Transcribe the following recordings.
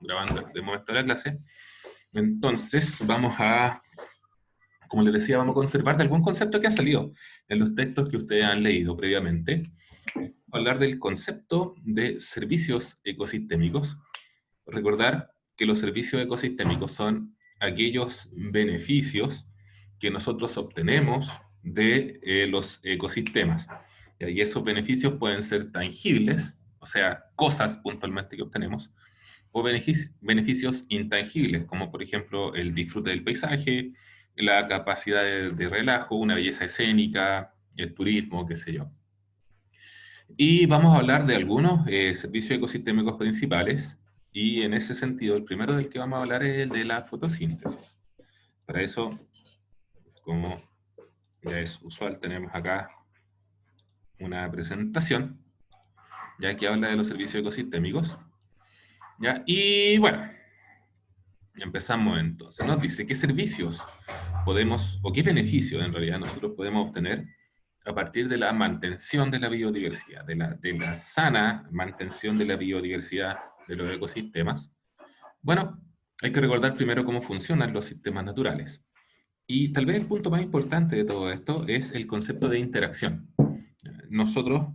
grabando de momento la clase. Entonces, vamos a, como les decía, vamos a conservar de algún concepto que ha salido en los textos que ustedes han leído previamente. Hablar del concepto de servicios ecosistémicos. Recordar que los servicios ecosistémicos son aquellos beneficios que nosotros obtenemos de los ecosistemas. Y esos beneficios pueden ser tangibles, o sea, cosas puntualmente que obtenemos, o beneficios intangibles, como por ejemplo el disfrute del paisaje, la capacidad de relajo, una belleza escénica, el turismo, qué sé yo. Y vamos a hablar de algunos servicios ecosistémicos principales, y en ese sentido, el primero del que vamos a hablar es el de la fotosíntesis. Para eso, como ya es usual, tenemos acá una presentación, ya que habla de los servicios ecosistémicos. ¿Ya? Y bueno, empezamos entonces. Nos dice qué servicios podemos, o qué beneficios en realidad nosotros podemos obtener a partir de la mantención de la biodiversidad, de la sana mantención de la biodiversidad de los ecosistemas. Bueno, hay que recordar primero cómo funcionan los sistemas naturales. Y tal vez el punto más importante de todo esto es el concepto de interacción. Nosotros,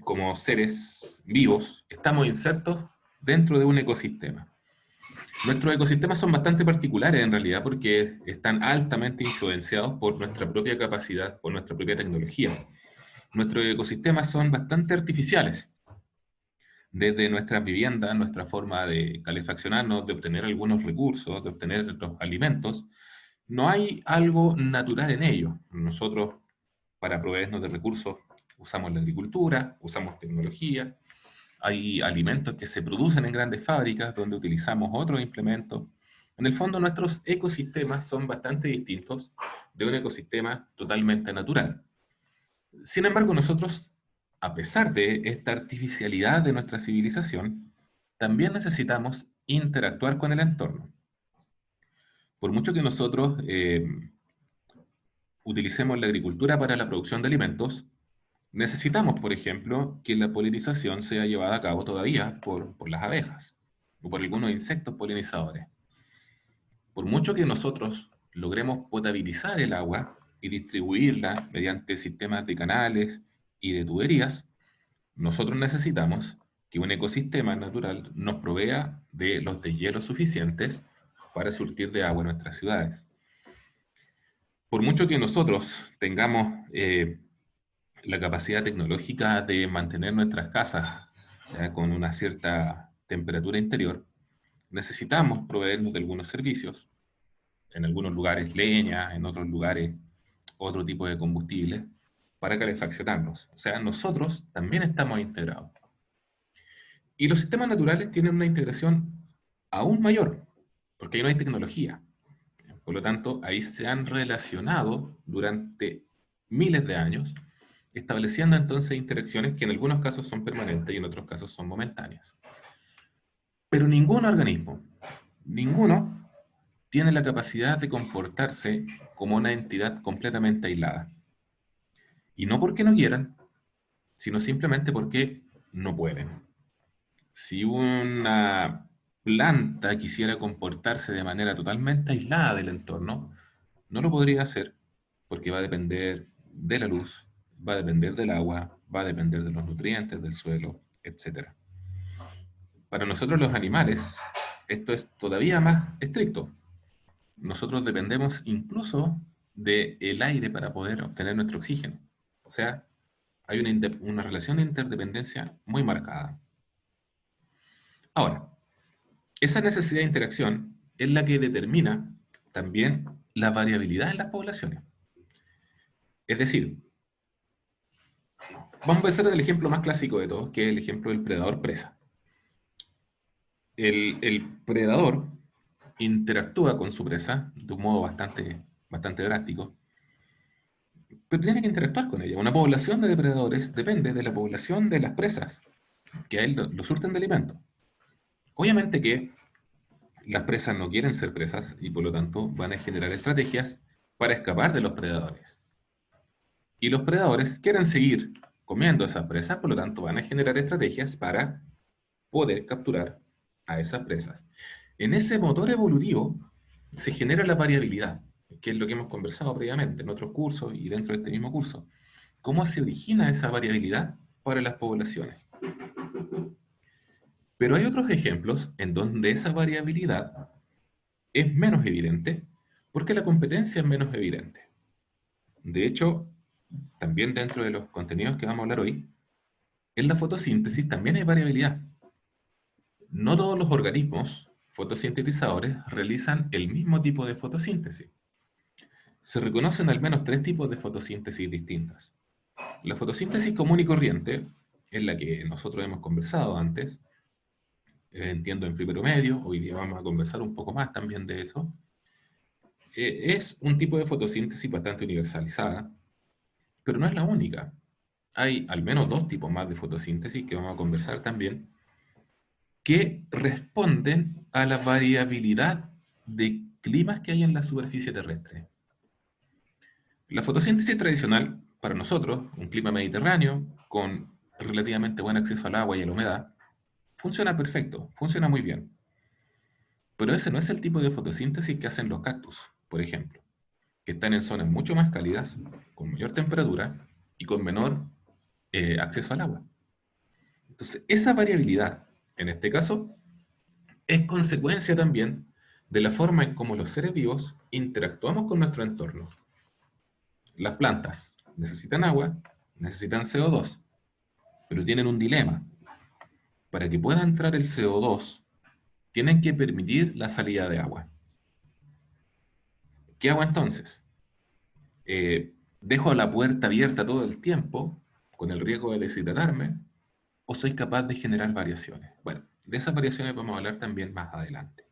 como seres vivos, estamos insertos dentro de un ecosistema. Nuestros ecosistemas son bastante particulares en realidad porque están altamente influenciados por nuestra propia capacidad, por nuestra propia tecnología. Nuestros ecosistemas son bastante artificiales. Desde nuestras viviendas, nuestra forma de calefaccionarnos, de obtener algunos recursos, de obtener los alimentos, no hay algo natural en ello. Nosotros, para proveernos de recursos, usamos la agricultura, usamos tecnología, hay alimentos que se producen en grandes fábricas donde utilizamos otros implementos. En el fondo, nuestros ecosistemas son bastante distintos de un ecosistema totalmente natural. Sin embargo, nosotros, a pesar de esta artificialidad de nuestra civilización, también necesitamos interactuar con el entorno. Por mucho que nosotros utilicemos la agricultura para la producción de alimentos, necesitamos, por ejemplo, que la polinización sea llevada a cabo todavía por las abejas o por algunos insectos polinizadores. Por mucho que nosotros logremos potabilizar el agua y distribuirla mediante sistemas de canales y de tuberías, nosotros necesitamos que un ecosistema natural nos provea de los deshielos suficientes para surtir de agua nuestras ciudades. Por mucho que nosotros tengamos la capacidad tecnológica de mantener nuestras casas con una cierta temperatura interior, necesitamos proveernos de algunos servicios, en algunos lugares leña, en otros lugares otro tipo de combustible, para calefaccionarnos. O sea, nosotros también estamos integrados. Y los sistemas naturales tienen una integración aún mayor, porque ahí no hay tecnología. Por lo tanto, ahí se han relacionado durante miles de años, estableciendo entonces interacciones que en algunos casos son permanentes y en otros casos son momentáneas. Pero ningún organismo, ninguno, tiene la capacidad de comportarse como una entidad completamente aislada. Y no porque no quieran, sino simplemente porque no pueden. Si una planta quisiera comportarse de manera totalmente aislada del entorno, no lo podría hacer porque va a depender de la luz, va a depender del agua, va a depender de los nutrientes del suelo, etc. Para nosotros los animales, esto es todavía más estricto. Nosotros dependemos incluso del aire para poder obtener nuestro oxígeno. O sea, hay una relación de interdependencia muy marcada. Ahora, esa necesidad de interacción es la que determina también la variabilidad en las poblaciones. Es decir, vamos a empezar del ejemplo más clásico de todos, que es el ejemplo del predador-presa. El predador interactúa con su presa de un modo bastante drástico, pero tiene que interactuar con ella. Una población de depredadores depende de la población de las presas, que a él lo surten de alimento. Obviamente que las presas no quieren ser presas y por lo tanto van a generar estrategias para escapar de los predadores. Y los predadores quieren seguir comiendo esas presas, por lo tanto van a generar estrategias para poder capturar a esas presas. En ese motor evolutivo se genera la variabilidad, que es lo que hemos conversado previamente en otros cursos y dentro de este mismo curso. ¿Cómo se origina esa variabilidad para las poblaciones? Pero hay otros ejemplos en donde esa variabilidad es menos evidente porque la competencia es menos evidente. De hecho, también dentro de los contenidos que vamos a hablar hoy, en la fotosíntesis también hay variabilidad. No todos los organismos fotosintetizadores realizan el mismo tipo de fotosíntesis. Se reconocen al menos 3 tipos de fotosíntesis distintas. La fotosíntesis común y corriente, en la que nosotros hemos conversado antes, entiendo en primero medio, hoy día vamos a conversar un poco más también de eso, es un tipo de fotosíntesis bastante universalizada, pero no es la única. Hay al menos 2 tipos más de fotosíntesis que vamos a conversar también, que responden a la variabilidad de climas que hay en la superficie terrestre. La fotosíntesis tradicional, para nosotros, un clima mediterráneo, con relativamente buen acceso al agua y a la humedad, funciona perfecto, funciona muy bien. Pero ese no es el tipo de fotosíntesis que hacen los cactus, por ejemplo, que están en zonas mucho más cálidas, con mayor temperatura y con menor acceso al agua. Entonces, esa variabilidad, en este caso, es consecuencia también de la forma en cómo los seres vivos interactuamos con nuestro entorno. Las plantas necesitan agua, necesitan CO2, pero tienen un dilema. Para que pueda entrar el CO2, tienen que permitir la salida de agua. ¿Qué hago entonces? ¿Dejo la puerta abierta todo el tiempo, con el riesgo de deshidratarme, o soy capaz de generar variaciones? Bueno, de esas variaciones vamos a hablar también más adelante.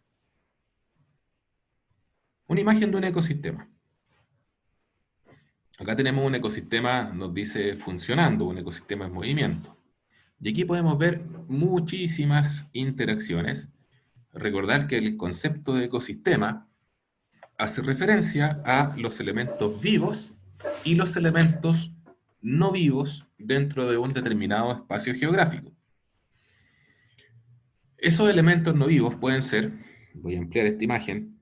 Una imagen de un ecosistema. Acá tenemos un ecosistema, nos dice funcionando, un ecosistema en movimiento. Y aquí podemos ver muchísimas interacciones. Recordar que el concepto de ecosistema hace referencia a los elementos vivos y los elementos no vivos dentro de un determinado espacio geográfico. Esos elementos no vivos pueden ser, voy a ampliar esta imagen,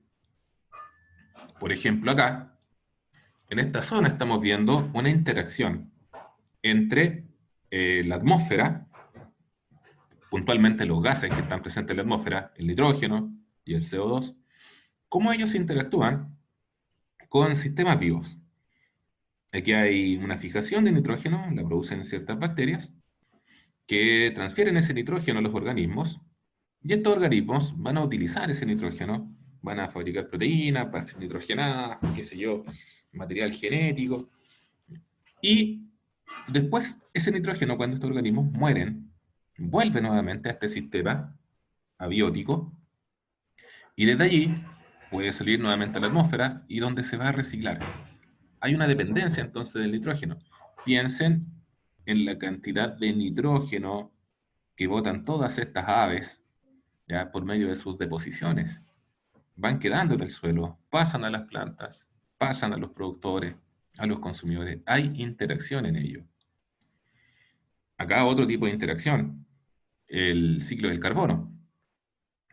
por ejemplo acá, en esta zona estamos viendo una interacción entre la atmósfera, puntualmente los gases que están presentes en la atmósfera, el nitrógeno y el CO2, cómo ellos interactúan con sistemas vivos. Aquí hay una fijación de nitrógeno, la producen ciertas bacterias, que transfieren ese nitrógeno a los organismos, y estos organismos van a utilizar ese nitrógeno, van a fabricar proteínas, para ser nitrogenadas, qué sé yo, material genético, y después ese nitrógeno, cuando estos organismos mueren, vuelve nuevamente a este sistema abiótico, y desde allí puede salir nuevamente a la atmósfera, y donde se va a reciclar. Hay una dependencia entonces del nitrógeno. Piensen en la cantidad de nitrógeno que botan todas estas aves, ya por medio de sus deposiciones. Van quedando en el suelo, pasan a las plantas, pasan a los productores, a los consumidores. Hay interacción en ello. Acá otro tipo de interacción, el ciclo del carbono.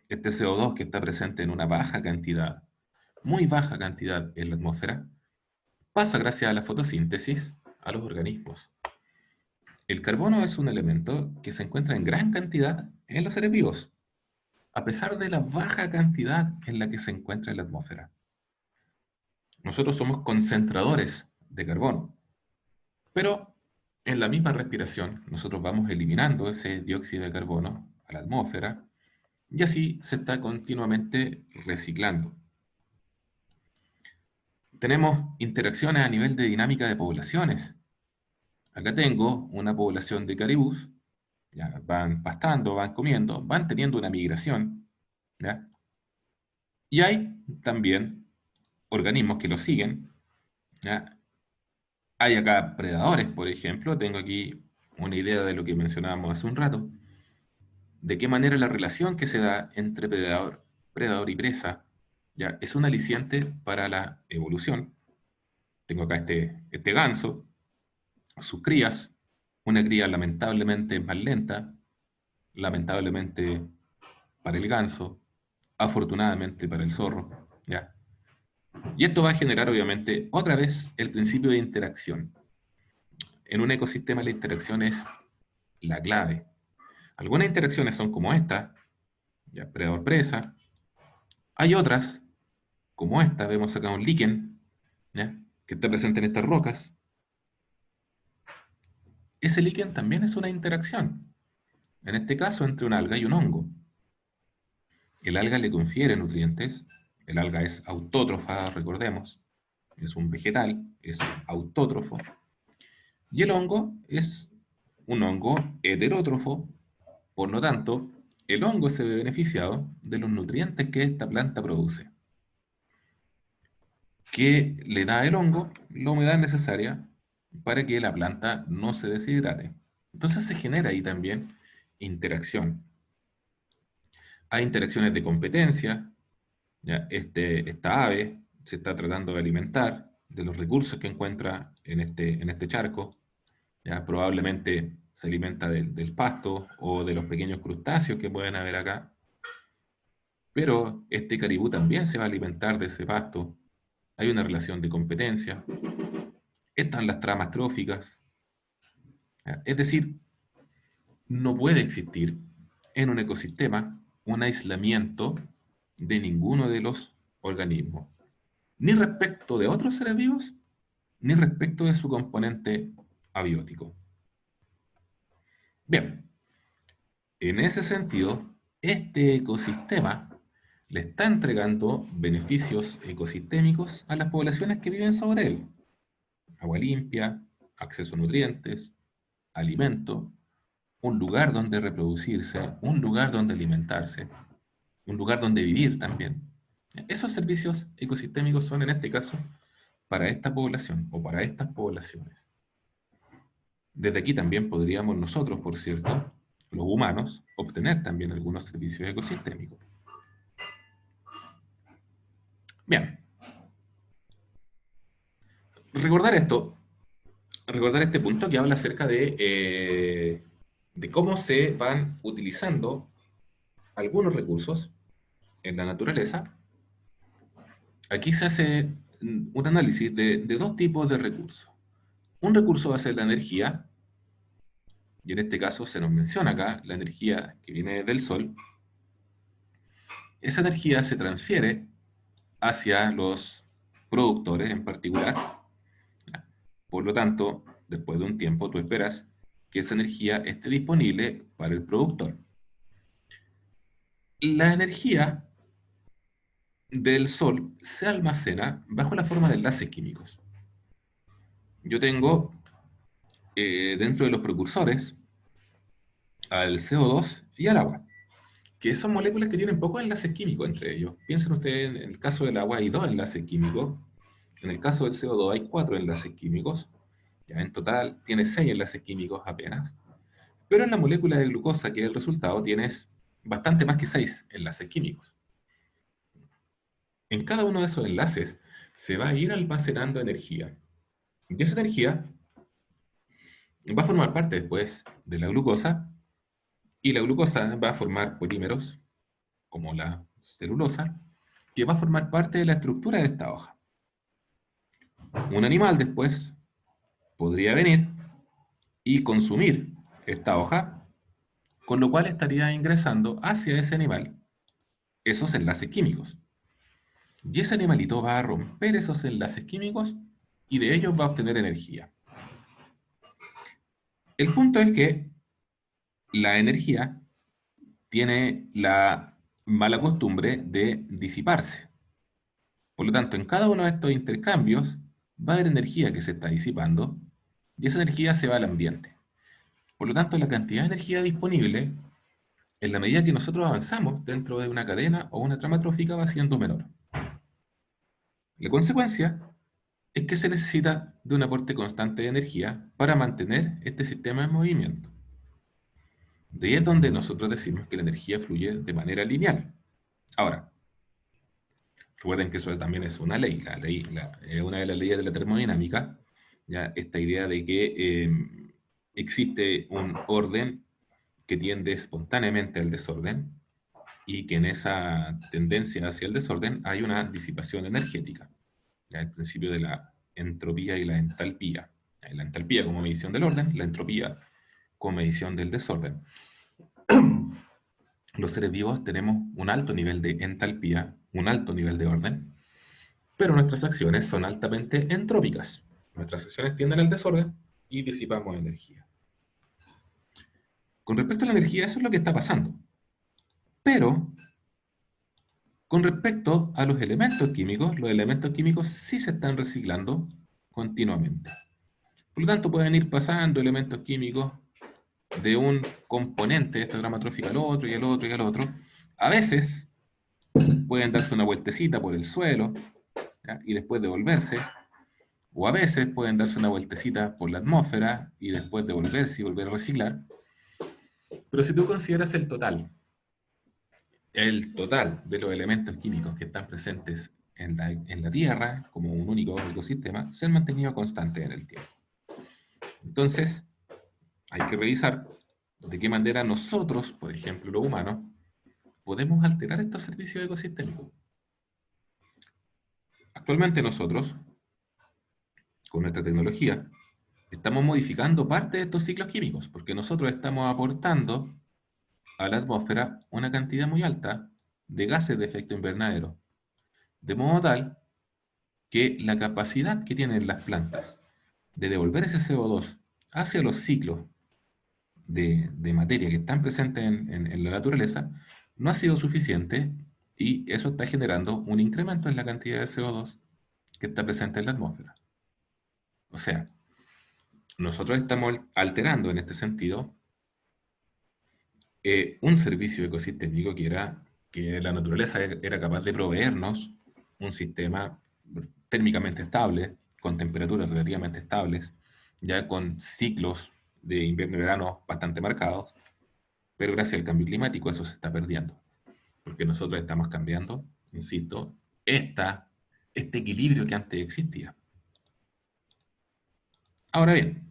Este CO2 que está presente en una baja cantidad, muy baja cantidad en la atmósfera, pasa gracias a la fotosíntesis a los organismos. El carbono es un elemento que se encuentra en gran cantidad en los seres vivos, a pesar de la baja cantidad en la que se encuentra en la atmósfera. Nosotros somos concentradores de carbono, pero en la misma respiración nosotros vamos eliminando ese dióxido de carbono a la atmósfera y así se está continuamente reciclando. Tenemos interacciones a nivel de dinámica de poblaciones. Acá tengo una población de caribús, ya van pastando, van comiendo, van teniendo una migración, ¿ya? Y hay también organismos que los siguen, ¿ya? Hay acá predadores, por ejemplo, tengo aquí una idea de lo que mencionábamos hace un rato, de qué manera la relación que se da entre predador y presa, ¿ya? Es un aliciente para la evolución. Tengo acá este ganso, sus crías, una cría lamentablemente más lenta, lamentablemente para el ganso, afortunadamente para el zorro, ¿ya? Y esto va a generar, obviamente, otra vez el principio de interacción. En un ecosistema la interacción es la clave. Algunas interacciones son como esta, ya, predador-presa. Hay otras, como esta, vemos acá un líquen, ¿ya?, que está presente en estas rocas. Ese líquen también es una interacción, en este caso entre un alga y un hongo. El alga le confiere nutrientes, el alga es autótrofa, recordemos, es un vegetal, es autótrofo, y el hongo es un hongo heterótrofo, por lo tanto, el hongo se ve beneficiado de los nutrientes que esta planta produce. ¿Qué le da el hongo? La humedad necesaria para que la planta no se deshidrate. Entonces se genera ahí también interacción. Hay interacciones de competencia, ¿ya? Esta ave se está tratando de alimentar de los recursos que encuentra en este charco, ¿ya? Probablemente se alimenta del pasto o de los pequeños crustáceos que pueden haber acá, pero este caribú también se va a alimentar de ese pasto. Hay una relación de competencia. Están las tramas tróficas, ¿ya? Es decir, no puede existir en un ecosistema un aislamiento de ninguno de los organismos, ni respecto de otros seres vivos, ni respecto de su componente abiótico. Bien, en ese sentido, este ecosistema le está entregando beneficios ecosistémicos a las poblaciones que viven sobre él. Agua limpia, acceso a nutrientes, alimento, un lugar donde reproducirse, un lugar donde alimentarse, un lugar donde vivir también. Esos servicios ecosistémicos son en este caso para esta población o para estas poblaciones. Desde aquí también podríamos nosotros, por cierto, los humanos, obtener también algunos servicios ecosistémicos. Bien, recordar esto, recordar este punto que habla acerca de cómo se van utilizando algunos recursos en la naturaleza. Aquí se hace un análisis de dos tipos de recursos. Un recurso va a ser la energía, y en este caso se nos menciona acá la energía que viene del Sol. Esa energía se transfiere hacia los productores en particular. Por lo tanto, después de un tiempo tú esperas que esa energía esté disponible para el productor. La energía del Sol se almacena bajo la forma de enlaces químicos. Yo tengo dentro de los precursores al CO2 y al agua, que son moléculas que tienen pocos enlaces químicos entre ellos. Piensen ustedes, en el caso del agua hay 2 enlaces químicos, en el caso del CO2 hay 4 enlaces químicos, ya en total tiene 6 enlaces químicos apenas, pero en la molécula de glucosa, que es el resultado, tienes bastante más que 6 enlaces químicos. En cada uno de esos enlaces se va a ir almacenando energía, y esa energía va a formar parte después de la glucosa, y la glucosa va a formar polímeros, como la celulosa, que va a formar parte de la estructura de esta hoja. Un animal después podría venir y consumir esta hoja, con lo cual estaría ingresando hacia ese animal esos enlaces químicos. Y ese animalito va a romper esos enlaces químicos y de ellos va a obtener energía. El punto es que la energía tiene la mala costumbre de disiparse. Por lo tanto, en cada uno de estos intercambios va a haber energía que se está disipando y esa energía se va al ambiente. Por lo tanto, la cantidad de energía disponible, en la medida que nosotros avanzamos dentro de una cadena o una trama trófica, va siendo menor. La consecuencia es que se necesita de un aporte constante de energía para mantener este sistema en movimiento. De ahí es donde nosotros decimos que la energía fluye de manera lineal. Ahora, recuerden que eso también es una ley, una de las leyes de la termodinámica, ya esta idea de que existe un orden que tiende espontáneamente al desorden, y que en esa tendencia hacia el desorden hay una disipación energética. ¿Ya? El principio de la entropía y la entalpía. La entalpía como medición del orden, la entropía como medición del desorden. Los seres vivos tenemos un alto nivel de entalpía, un alto nivel de orden, pero nuestras acciones son altamente entrópicas. Nuestras acciones tienden al desorden y disipamos energía. Con respecto a la energía, eso es lo que está pasando. Pero, con respecto a los elementos químicos sí se están reciclando continuamente. Por lo tanto, pueden ir pasando elementos químicos de un componente de esta grama trófica al otro, y al otro, y al otro. A veces pueden darse una vueltecita por el suelo, ¿ya? Y después devolverse, o a veces pueden darse una vueltecita por la atmósfera y después devolverse y volver a reciclar. Pero si tú consideras el total de los elementos químicos que están presentes en la Tierra como un único ecosistema, se han mantenido constantes en el tiempo. Entonces, hay que revisar de qué manera nosotros, por ejemplo los humanos, podemos alterar estos servicios ecosistémicos. Actualmente nosotros, con nuestra tecnología, estamos modificando parte de estos ciclos químicos, porque nosotros estamos aportando a la atmósfera una cantidad muy alta de gases de efecto invernadero, de modo tal que la capacidad que tienen las plantas de devolver ese CO2 hacia los ciclos de materia que están presentes en la naturaleza no ha sido suficiente, y eso está generando un incremento en la cantidad de CO2 que está presente en la atmósfera. O sea, nosotros estamos alterando en este sentido un servicio ecosistémico que la naturaleza era capaz de proveernos un sistema térmicamente estable, con temperaturas relativamente estables, ya con ciclos de invierno y verano bastante marcados, pero gracias al cambio climático eso se está perdiendo, porque nosotros estamos cambiando, insisto, este equilibrio que antes existía. Ahora bien,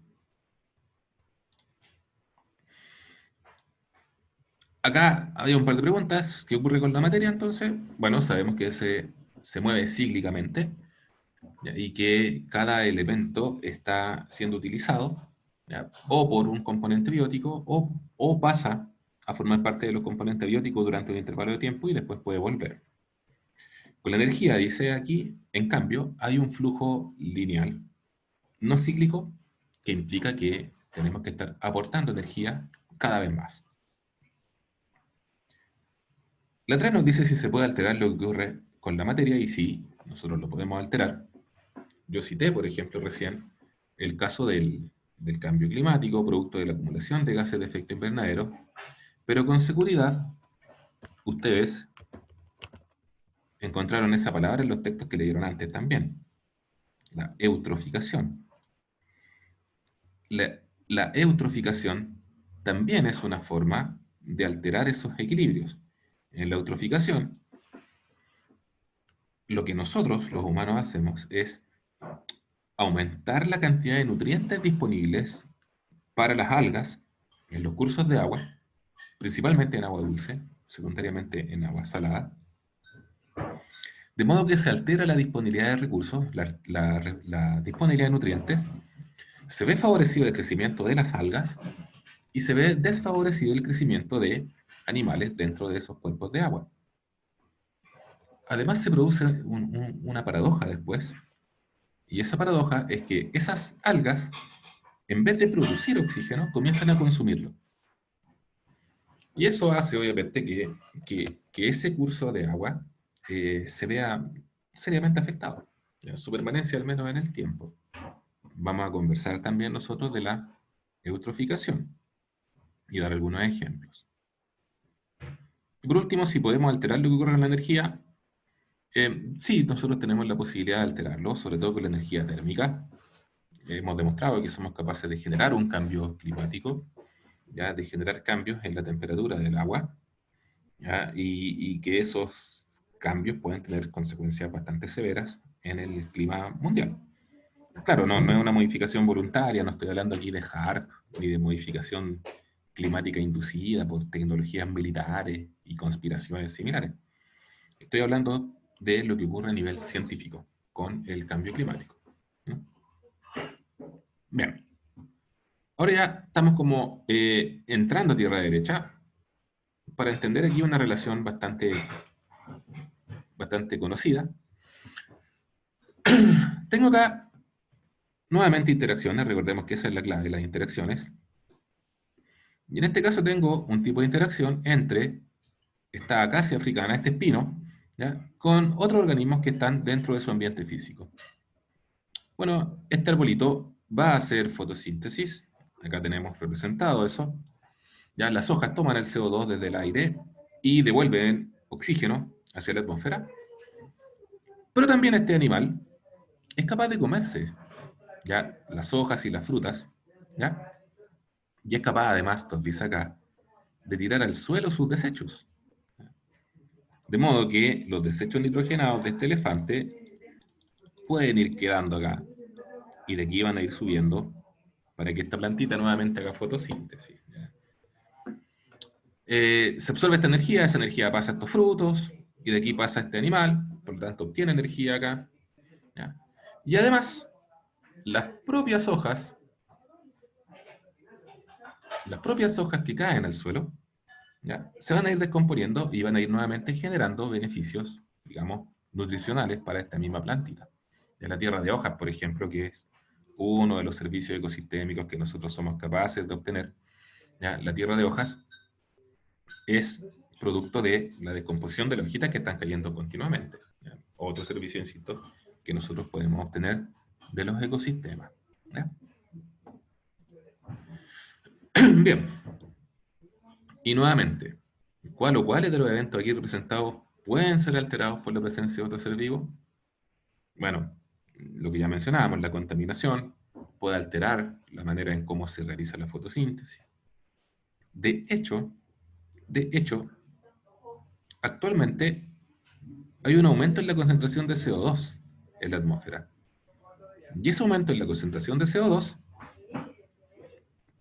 acá había un par de preguntas. ¿Qué ocurre con la materia entonces? Bueno, sabemos que se mueve cíclicamente, ¿ya? Y que cada elemento está siendo utilizado, ¿ya? O por un componente biótico o pasa a formar parte de los componentes bióticos durante un intervalo de tiempo y después puede volver. Con la energía, dice aquí, en cambio, hay un flujo lineal, no cíclico, que implica que tenemos que estar aportando energía cada vez más. La 3 nos dice si se puede alterar lo que ocurre con la materia, y sí, nosotros lo podemos alterar. Yo cité, por ejemplo, recién el caso del cambio climático, producto de la acumulación de gases de efecto invernadero, pero con seguridad ustedes encontraron esa palabra en los textos que leyeron antes también, la eutroficación. La eutroficación también es una forma de alterar esos equilibrios. En la eutroficación, lo que nosotros, los humanos, hacemos es aumentar la cantidad de nutrientes disponibles para las algas en los cursos de agua, principalmente en agua dulce, secundariamente en agua salada, de modo que se altera la disponibilidad de recursos, la disponibilidad de nutrientes, se ve favorecido el crecimiento de las algas y se ve desfavorecido el crecimiento de animales dentro de esos cuerpos de agua. Además se produce una paradoja después, y esa paradoja es que esas algas, en vez de producir oxígeno, comienzan a consumirlo. Y eso hace, obviamente, que ese curso de agua se vea seriamente afectado, en su permanencia al menos en el tiempo. Vamos a conversar también nosotros de la eutroficación y dar algunos ejemplos. Y por último, si podemos alterar lo que ocurre con la energía, sí, nosotros tenemos la posibilidad de alterarlo, sobre todo con la energía térmica. Hemos demostrado que somos capaces de generar un cambio climático, ¿ya? De generar cambios en la temperatura del agua, ¿ya? Y que esos cambios pueden tener consecuencias bastante severas en el clima mundial. Claro, no es una modificación voluntaria, no estoy hablando aquí de HARP, ni de modificación climática inducida por tecnologías militares y conspiraciones similares. Estoy hablando de lo que ocurre a nivel científico con el cambio climático, ¿no? Bien. Ahora ya estamos como entrando a tierra derecha para entender aquí una relación bastante conocida. Tengo acá nuevamente interacciones, recordemos que esa es la clave de las interacciones. Y en este caso tengo un tipo de interacción entre esta acacia africana, este espino, ¿ya?, con otros organismos que están dentro de su ambiente físico. Bueno, este arbolito va a hacer fotosíntesis. Acá tenemos representado eso. Ya las hojas toman el CO2 desde el aire y devuelven oxígeno hacia la atmósfera. Pero también este animal es capaz de comerse ya las hojas y las frutas, ¿ya? Y es capaz, además, nos dice acá, de tirar al suelo sus desechos. De modo que los desechos nitrogenados de este elefante pueden ir quedando acá y de aquí van a ir subiendo para que esta plantita nuevamente haga fotosíntesis, ¿ya? Se absorbe esa energía pasa a estos frutos y de aquí pasa a este animal, por lo tanto obtiene energía acá, ¿ya? Y además, las propias hojas que caen al suelo, ¿ya?, se van a ir descomponiendo y van a ir nuevamente generando beneficios, digamos, nutricionales para esta misma plantita. De la tierra de hojas, por ejemplo, que es uno de los servicios ecosistémicos que nosotros somos capaces de obtener, ¿ya? La tierra de hojas es producto de la descomposición de las hojitas que están cayendo continuamente, ¿ya? Otro servicio, insisto, que nosotros podemos obtener de los ecosistemas, ¿ya? Bien. Y nuevamente, ¿cuál o cuáles de los eventos aquí representados pueden ser alterados por la presencia de otro ser vivo? Bueno, lo que ya mencionábamos, la contaminación puede alterar la manera en cómo se realiza la fotosíntesis. De hecho, actualmente hay un aumento en la concentración de CO2 en la atmósfera. Y ese aumento en la concentración de CO2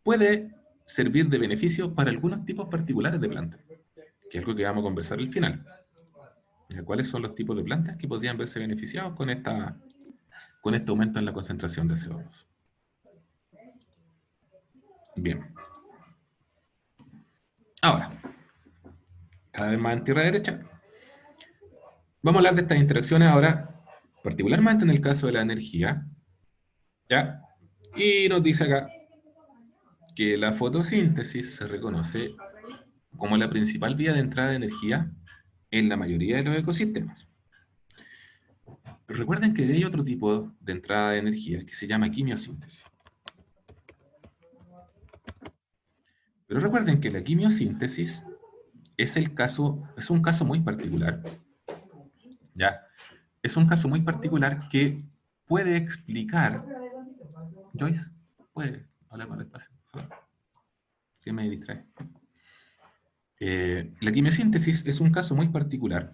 puede servir de beneficio para algunos tipos particulares de plantas, que es algo que vamos a conversar al final. ¿Cuáles son los tipos de plantas que podrían verse beneficiados con este aumento en la concentración de CO2? Bien. Ahora, cada vez más en tierra derecha, vamos a hablar de estas interacciones ahora, particularmente en el caso de la energía, ¿ya? Y nos dice acá que la fotosíntesis se reconoce como la principal vía de entrada de energía en la mayoría de los ecosistemas. Pero recuerden que hay otro tipo de entrada de energía que se llama quimiosíntesis. Pero recuerden que la quimiosíntesis es un caso muy particular, ¿ya? Es un caso muy particular que puede explicar... Joyce, ¿puede hablar más despacio? Que me distrae. La quimiosíntesis es un caso muy particular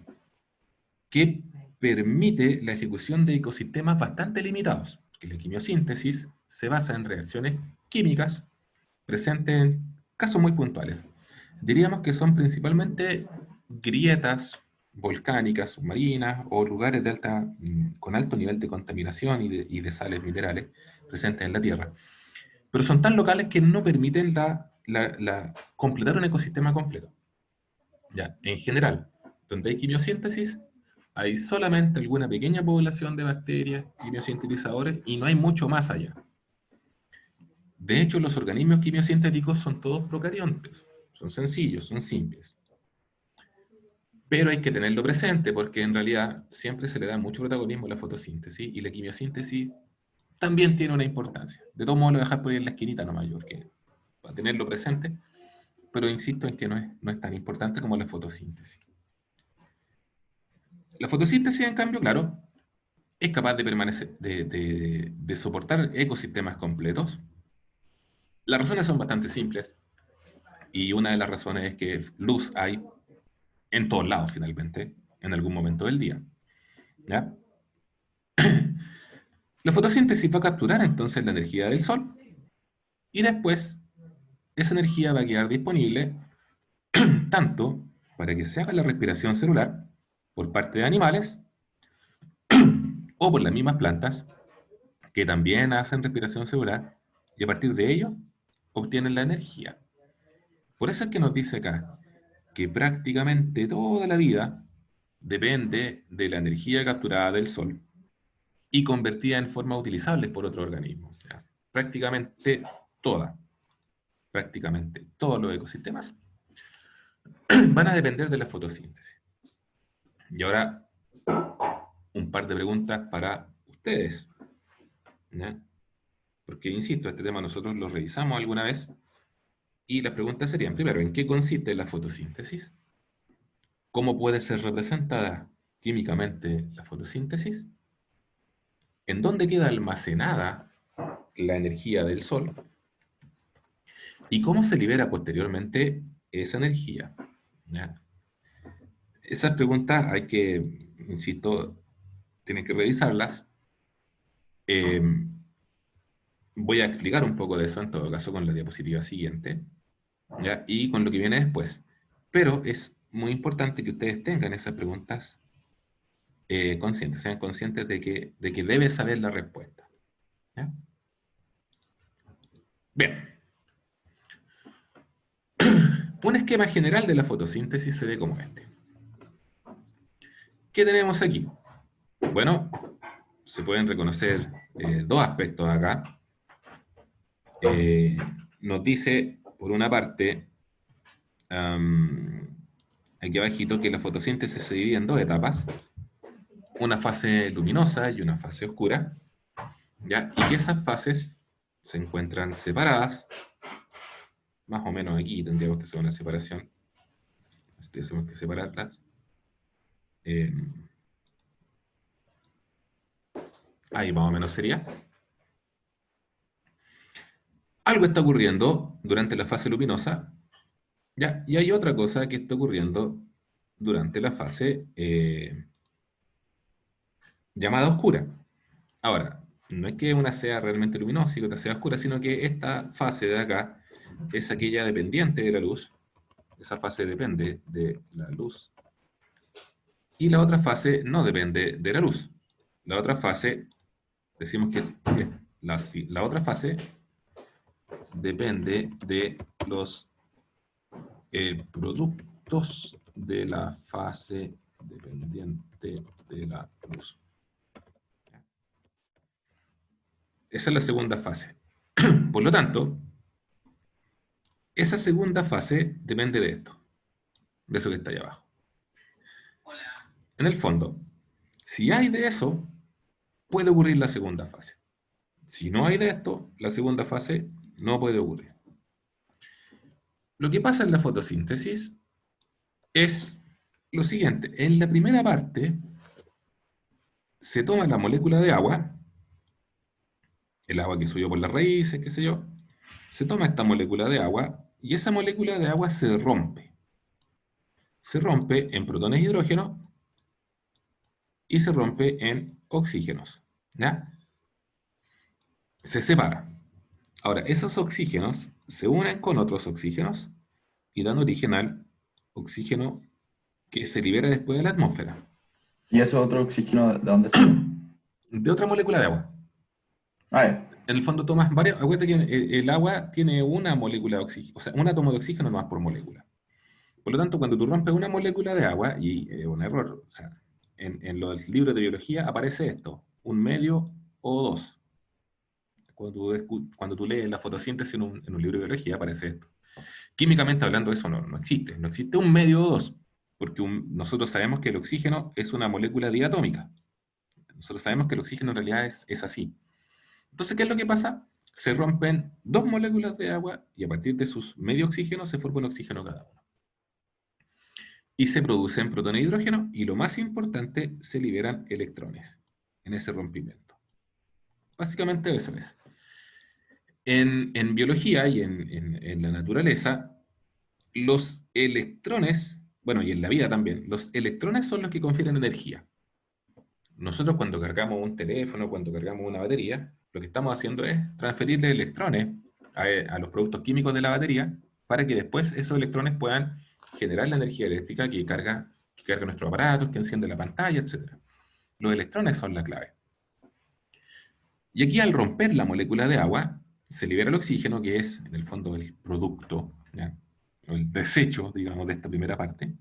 que permite la ejecución de ecosistemas bastante limitados. Que la quimiosíntesis se basa en reacciones químicas presentes en casos muy puntuales. Diríamos que son principalmente grietas volcánicas, submarinas o lugares con alto nivel de contaminación y de sales minerales presentes en la Tierra. Pero son tan locales que no permiten completar un ecosistema completo. Ya, en general, donde hay quimiosíntesis, hay solamente alguna pequeña población de bacterias quimiosintetizadores y no hay mucho más allá. De hecho, los organismos quimiosintéticos son todos procariontes. Son sencillos, son simples. Pero hay que tenerlo presente porque en realidad siempre se le da mucho protagonismo a la fotosíntesis y la quimiosíntesis también tiene una importancia. De todos modos lo voy a dejar por ahí en la esquinita nomás, porque para tenerlo presente, pero insisto en que no es tan importante como la fotosíntesis. La fotosíntesis, en cambio, claro, es capaz de permanecer, de soportar ecosistemas completos. Las razones son bastante simples y una de las razones es que luz hay en todos lados finalmente, en algún momento del día, ¿ya? La fotosíntesis va a capturar entonces la energía del sol y después esa energía va a quedar disponible tanto para que se haga la respiración celular por parte de animales o por las mismas plantas que también hacen respiración celular y a partir de ello obtienen la energía. Por eso es que nos dice acá que prácticamente toda la vida depende de la energía capturada del sol y convertida en forma utilizable por otro organismo. ¿Ya? Prácticamente todos los ecosistemas van a depender de la fotosíntesis. Y ahora, un par de preguntas para ustedes. ¿Ya? Porque, insisto, este tema nosotros lo revisamos alguna vez y las preguntas serían, primero, ¿en qué consiste la fotosíntesis? ¿Cómo puede ser representada químicamente la fotosíntesis? ¿En dónde queda almacenada la energía del sol? ¿Y cómo se libera posteriormente esa energía? ¿Ya? Esas preguntas hay que, insisto, tienen que revisarlas. Eh, Voy a explicar un poco de eso, en todo caso, con la diapositiva siguiente, ¿ya? Y con lo que viene después. Pero es muy importante que ustedes tengan esas preguntas conscientes, sean conscientes de que debe saber la respuesta. ¿Ya? Bien. Un esquema general de la fotosíntesis se ve como este. ¿Qué tenemos aquí? Bueno, se pueden reconocer dos aspectos acá. Nos dice, por una parte, aquí abajito, que la fotosíntesis se divide en dos etapas, una fase luminosa y una fase oscura, ¿ya? Y que esas fases se encuentran separadas, más o menos aquí tendríamos que hacer una separación, tenemos que separarlas. Ahí más o menos sería. Algo está ocurriendo durante la fase luminosa, ¿ya? Y hay otra cosa que está ocurriendo durante la fase llamada oscura. Ahora, no es que una sea realmente luminosa y otra sea oscura, sino que esta fase de acá es aquella dependiente de la luz. Esa fase depende de la luz. Y la otra fase no depende de la luz. La otra fase, decimos que la otra fase depende de los productos de la fase dependiente de la luz. Esa es la segunda fase. Por lo tanto, esa segunda fase depende de esto, de eso que está ahí abajo. En el fondo, si hay de eso, puede ocurrir la segunda fase. Si no hay de esto, la segunda fase no puede ocurrir. Lo que pasa en la fotosíntesis es lo siguiente. En la primera parte, se toma la molécula de agua, el agua que subió por las raíces, qué sé yo, se toma esta molécula de agua y esa molécula de agua se rompe. Se rompe en protones de hidrógeno y se rompe en oxígenos. ¿Ya? Se separa. Ahora, esos oxígenos se unen con otros oxígenos y dan origen al oxígeno que se libera después de la atmósfera. ¿Y eso otro oxígeno de dónde sale? De otra molécula de agua. Ah, ya. En el fondo tomas varias. Acuérdate que el agua tiene una molécula de oxígeno, o sea, un átomo de oxígeno nomás por molécula. Por lo tanto, cuando tú rompes una molécula de agua, y un error, o sea, en los libros de biología aparece esto, un medio O2. Cuando tú lees la fotosíntesis en un libro de biología aparece esto. Químicamente hablando eso no existe. No existe un medio O2, porque nosotros sabemos que el oxígeno es una molécula diatómica. Nosotros sabemos que el oxígeno en realidad es así. Entonces, ¿qué es lo que pasa? Se rompen dos moléculas de agua y a partir de sus medio oxígenos se forma un oxígeno cada uno. Y se producen protones de hidrógeno y lo más importante, se liberan electrones en ese rompimiento. Básicamente eso es. En biología y en la naturaleza, los electrones, bueno, y en la vida también, los electrones son los que confieren energía. Nosotros cuando cargamos un teléfono, cuando cargamos una batería, lo que estamos haciendo es transferirle electrones a los productos químicos de la batería, para que después esos electrones puedan generar la energía eléctrica que carga nuestros aparatos, que enciende la pantalla, etc. Los electrones son la clave. Y aquí, al romper la molécula de agua, se libera el oxígeno, que es, en el fondo, el producto, ¿ya? O el desecho, digamos, de esta primera parte,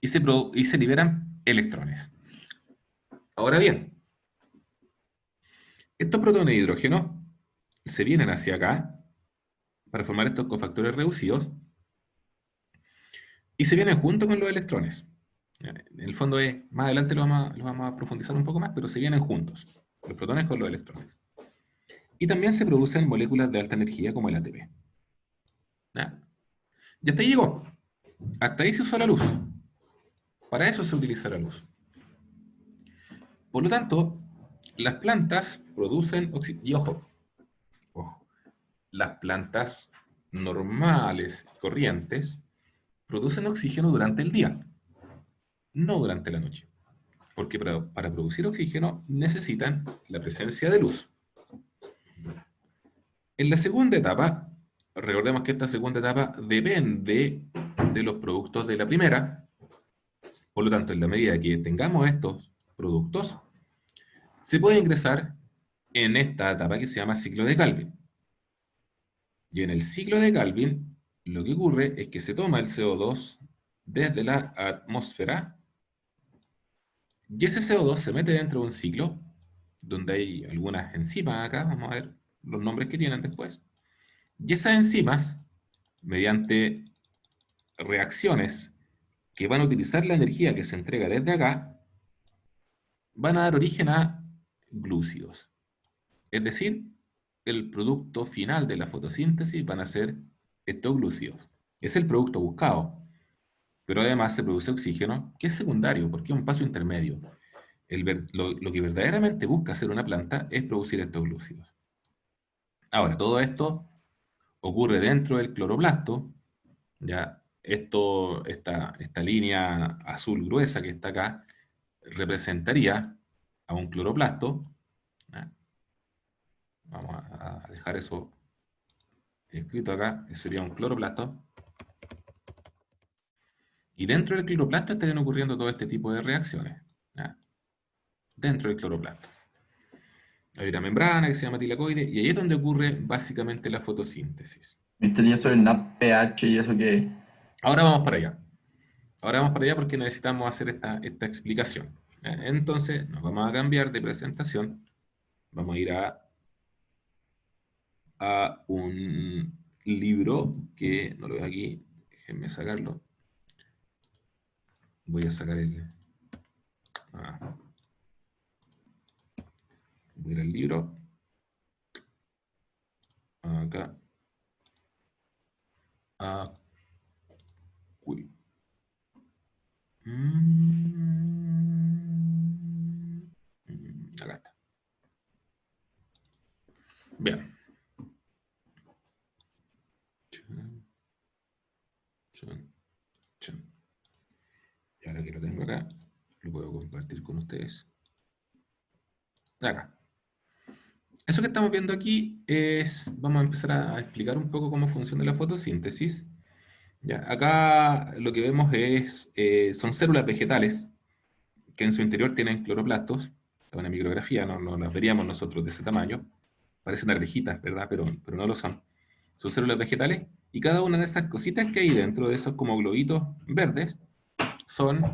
y se liberan electrones. Ahora bien, estos protones de hidrógeno se vienen hacia acá para formar estos cofactores reducidos y se vienen junto con los electrones. En el fondo más adelante lo vamos a profundizar un poco más, pero se vienen juntos, los protones con los electrones. Y también se producen moléculas de alta energía como el ATP. ¿Ya? Y hasta ahí llegó. Hasta ahí se usó la luz. Para eso se utiliza la luz. Por lo tanto, las plantas producen oxígeno. Y ojo, las plantas normales y corrientes producen oxígeno durante el día, no durante la noche. Porque para producir oxígeno necesitan la presencia de luz. En la segunda etapa, recordemos que esta segunda etapa depende de los productos de la primera. Por lo tanto, en la medida que tengamos estos productos, se puede ingresar en esta etapa que se llama ciclo de Calvin. Y en el ciclo de Calvin, lo que ocurre es que se toma el CO2 desde la atmósfera, y ese CO2 se mete dentro de un ciclo, donde hay algunas enzimas acá, vamos a ver los nombres que tienen después. Y esas enzimas, mediante reacciones que van a utilizar la energía que se entrega desde acá, van a dar origen a glúcidos. Es decir, el producto final de la fotosíntesis van a ser estos glúcidos. Es el producto buscado. Pero además se produce oxígeno, que es secundario, porque es un paso intermedio. Lo que verdaderamente busca hacer una planta es producir estos glúcidos. Ahora, todo esto ocurre dentro del cloroplasto. Ya, esta línea azul gruesa que está acá representaría a un cloroplasto. ¿Ya? Vamos a dejar eso escrito acá, que sería un cloroplasto. Y dentro del cloroplasto estarían ocurriendo todo este tipo de reacciones. ¿Ya? Dentro del cloroplasto hay una membrana que se llama tilacoide, y ahí es donde ocurre básicamente la fotosíntesis. ¿Viste? Y eso del NADPH y eso que... Ahora vamos para allá. Ahora vamos para allá porque necesitamos hacer esta explicación. Entonces, nos vamos a cambiar de presentación. Vamos a ir a un libro que no lo veo aquí. Déjenme sacarlo. Voy a sacar voy a ir al libro. Acá. Uy. Acá está. Bien. Y ahora que lo tengo acá, lo puedo compartir con ustedes. Acá. Eso que estamos viendo aquí vamos a empezar a explicar un poco cómo funciona la fotosíntesis. Ya, acá lo que vemos son células vegetales que en su interior tienen cloroplastos. Esta es una micrografía, no las veríamos nosotros de ese tamaño. Parecen arvejitas, ¿verdad? Pero no lo son. Son células vegetales, y cada una de esas cositas que hay dentro de esos como globitos verdes son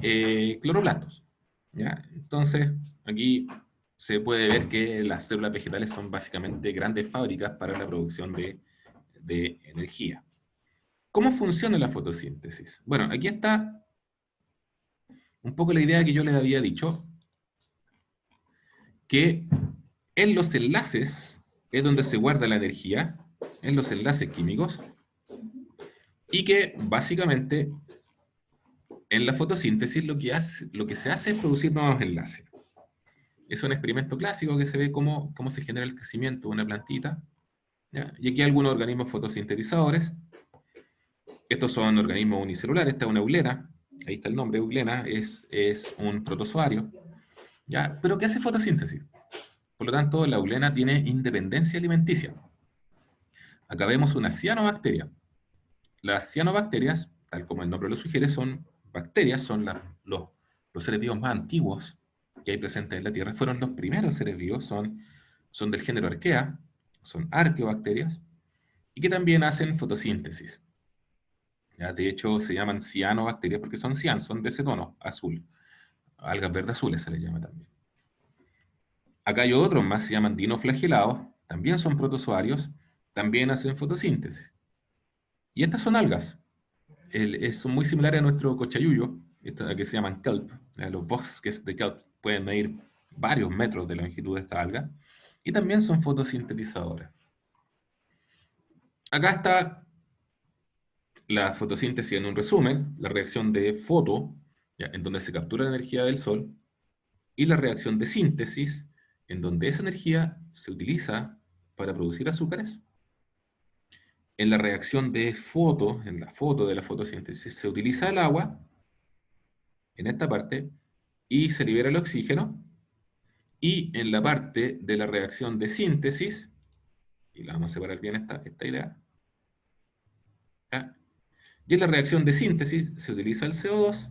cloroplastos. ¿Ya? Entonces, aquí se puede ver que las células vegetales son básicamente grandes fábricas para la producción de energía. ¿Cómo funciona la fotosíntesis? Bueno, aquí está un poco la idea que yo les había dicho, que en los enlaces es donde se guarda la energía, en los enlaces químicos, y que básicamente en la fotosíntesis lo que se hace es producir nuevos enlaces. Es un experimento clásico que se ve cómo se genera el crecimiento de una plantita. ¿Ya? Y aquí hay algunos organismos fotosintetizadores. Estos son organismos unicelulares. Esta es una eulera. Ahí está el nombre, eulera. Es un protozoario. ¿Ya? Pero ¿qué hace fotosíntesis? Por lo tanto, la eulera tiene independencia alimenticia. Acá vemos una cianobacteria. Las cianobacterias, tal como el nombre lo sugiere, son bacterias, son los seres vivos más antiguos que hay presentes en la Tierra. Fueron los primeros seres vivos, son del género Archaea, son arqueobacterias, y que también hacen fotosíntesis. ¿Ya? De hecho, se llaman cianobacterias porque son cian, son de ese tono, azul. Algas verde azules se les llama también. Acá hay otros más, se llaman dinoflagelados, también son protozoarios, también hacen fotosíntesis. Y estas son algas. Son muy similares a nuestro cochayuyo, que se llaman kelp. Los bosques de kelp pueden medir varios metros de longitud de esta alga, y también son fotosintetizadoras. Acá está la fotosíntesis en un resumen, la reacción de foto, ¿ya?, en donde se captura la energía del sol, y la reacción de síntesis, en donde esa energía se utiliza para producir azúcares. En la reacción de foto, en la foto de la fotosíntesis, se utiliza el agua, en esta parte, y se libera el oxígeno, y en la parte de la reacción de síntesis, y la vamos a separar bien esta idea, ¿ya?, y en la reacción de síntesis se utiliza el CO2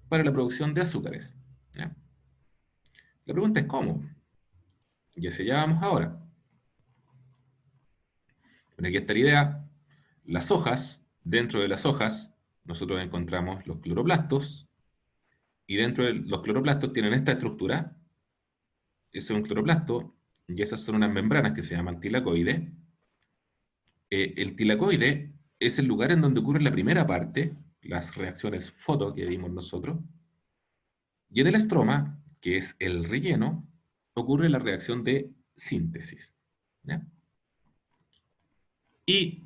para la producción de azúcares, ¿ya? La pregunta es ¿cómo? Y hacia allá vamos ahora. Bueno, aquí está la idea. Las hojas, dentro de las hojas, nosotros encontramos los cloroplastos, y dentro de los cloroplastos tienen esta estructura. Ese es un cloroplasto, y esas son unas membranas que se llaman tilacoides. El tilacoide es el lugar en donde ocurre la primera parte, las reacciones foto que vimos nosotros, y en el estroma, que es el relleno, ocurre la reacción de síntesis, ¿ya? Y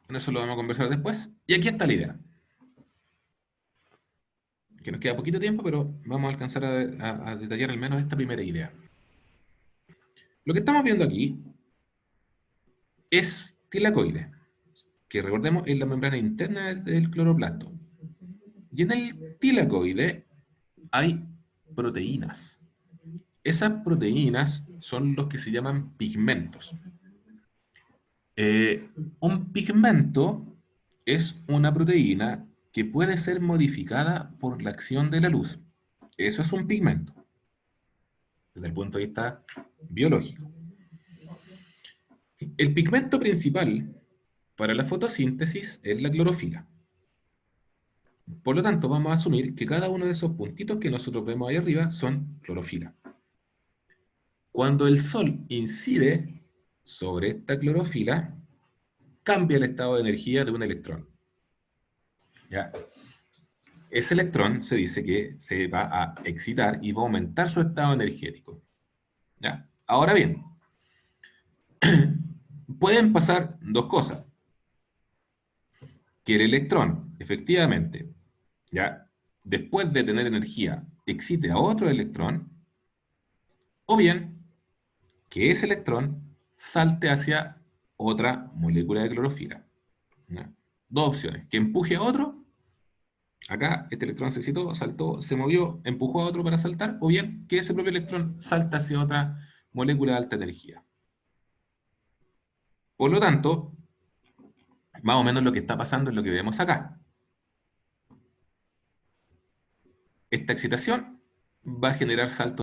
en eso lo vamos a conversar después. Y aquí está la idea. Que nos queda poquito tiempo, pero vamos a alcanzar a detallar al menos esta primera idea. Lo que estamos viendo aquí es tilacoide, que recordemos es la membrana interna del cloroplasto. Y en el tilacoide hay proteínas. Esas proteínas son los que se llaman pigmentos. Un pigmento es una proteína que puede ser modificada por la acción de la luz. Eso es un pigmento, desde el punto de vista biológico. El pigmento principal para la fotosíntesis es la clorofila. Por lo tanto, vamos a asumir que cada uno de esos puntitos que nosotros vemos ahí arriba son clorofila. Cuando el sol incide sobre esta clorofila, cambia el estado de energía de un electrón. ¿Ya? Ese electrón se dice que se va a excitar y va a aumentar su estado energético. ¿Ya? Ahora bien, pueden pasar dos cosas. Que el electrón, efectivamente, ¿ya?, después de tener energía, excite a otro electrón, o bien que ese electrón salte hacia otra molécula de clorofila, ¿ya? Dos opciones: que empuje a otro, acá este electrón se excitó, saltó, se movió, empujó a otro para saltar, o bien que ese propio electrón salta hacia otra molécula de alta energía. Por lo tanto, más o menos lo que está pasando es lo que vemos acá. Esta excitación va a generar saltos